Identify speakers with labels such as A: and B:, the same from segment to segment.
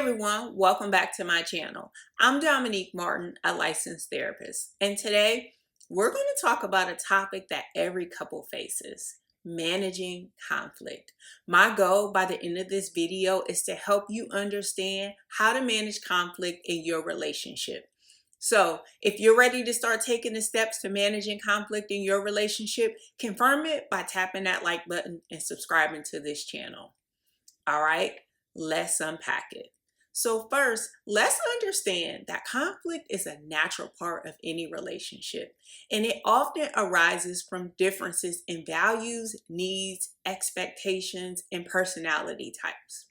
A: everyone, welcome back to my channel. I'm Dominique Martin, a licensed therapist, and today we're going to talk about a topic that every couple faces: managing conflict. My goal by the end of this video is to help you understand how to manage conflict in your relationship. So, if you're ready to start taking the steps to managing conflict in your relationship, confirm it by tapping that like button and subscribing to this channel. All right, let's unpack it. So first, let's understand that conflict is a natural part of any relationship, and it often arises from differences in values, needs, expectations, and personality types.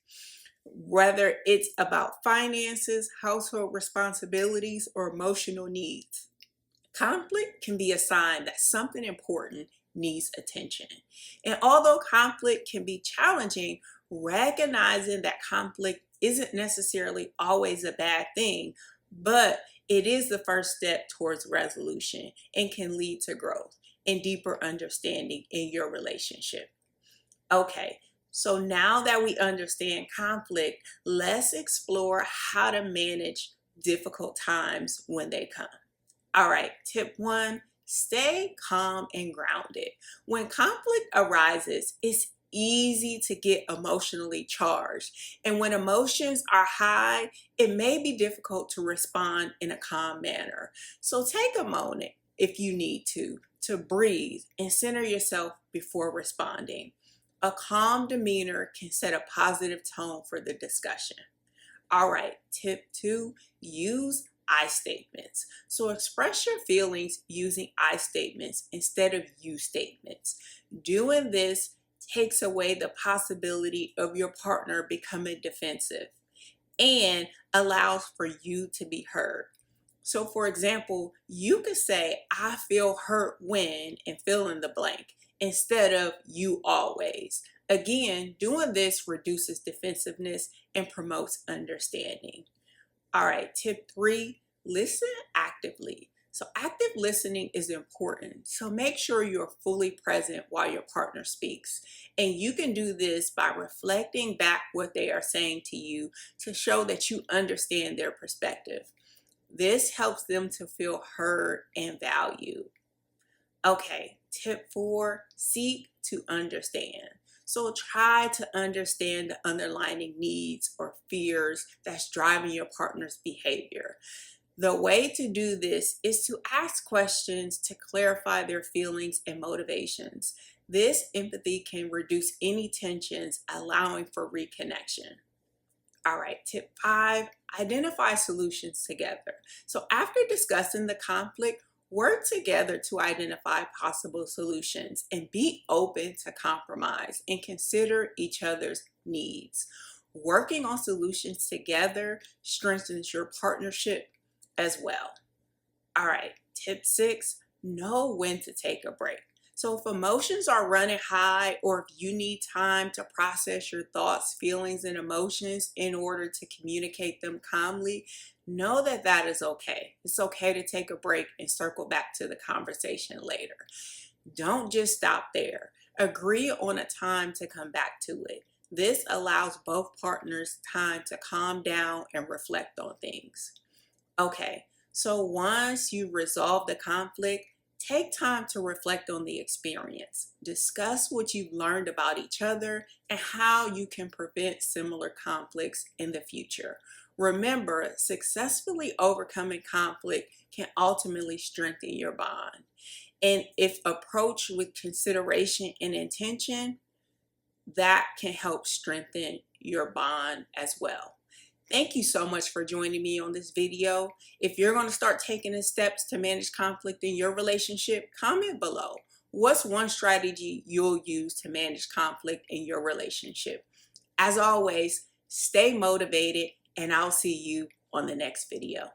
A: Whether it's about finances, household responsibilities, or emotional needs, conflict can be a sign that something important needs attention. And although conflict can be challenging, recognizing that conflict isn't necessarily always a bad thing, but it is the first step towards resolution and can lead to growth and deeper understanding in your relationship. Okay, so now that we understand conflict, let's explore how to manage difficult times when they come. All right, tip one, stay calm and grounded. When conflict arises, it's easy to get emotionally charged. And when emotions are high, it may be difficult to respond in a calm manner. So take a moment, if you need to breathe and center yourself before responding. A calm demeanor can set a positive tone for the discussion. All right, tip two, use I statements. So express your feelings using I statements instead of you statements. Doing this takes away the possibility of your partner becoming defensive and allows for you to be heard. So for example, you could say, I feel hurt when, and fill in the blank, instead of you always. Again, doing this reduces defensiveness and promotes understanding. All right, tip three, listen actively. So active listening is important. So make sure you're fully present while your partner speaks. And you can do this by reflecting back what they are saying to you to show that you understand their perspective. This helps them to feel heard and valued. Okay, tip four, seek to understand. So try to understand the underlying needs or fears that's driving your partner's behavior. The way to do this is to ask questions to clarify their feelings and motivations. This empathy can reduce any tensions, allowing for reconnection. All right, tip five, identify solutions together. So after discussing the conflict, work together to identify possible solutions and be open to compromise and consider each other's needs. Working on solutions together strengthens your partnership as well. All right, tip six, know when to take a break. So if emotions are running high, or if you need time to process your thoughts, feelings, and emotions in order to communicate them calmly, know that that is okay. It's okay to take a break and circle back to the conversation later. Don't just stop there. Agree on a time to come back to it. This allows both partners time to calm down and reflect on things. Okay, so once you resolve the conflict, take time to reflect on the experience. Discuss what you've learned about each other and how you can prevent similar conflicts in the future. Remember, successfully overcoming conflict can ultimately strengthen your bond. And if approached with consideration and intention, that can help strengthen your bond as well. Thank you so much for joining me on this video. If you're going to start taking the steps to manage conflict in your relationship, comment below. What's one strategy you'll use to manage conflict in your relationship? As always, stay motivated, and I'll see you on the next video.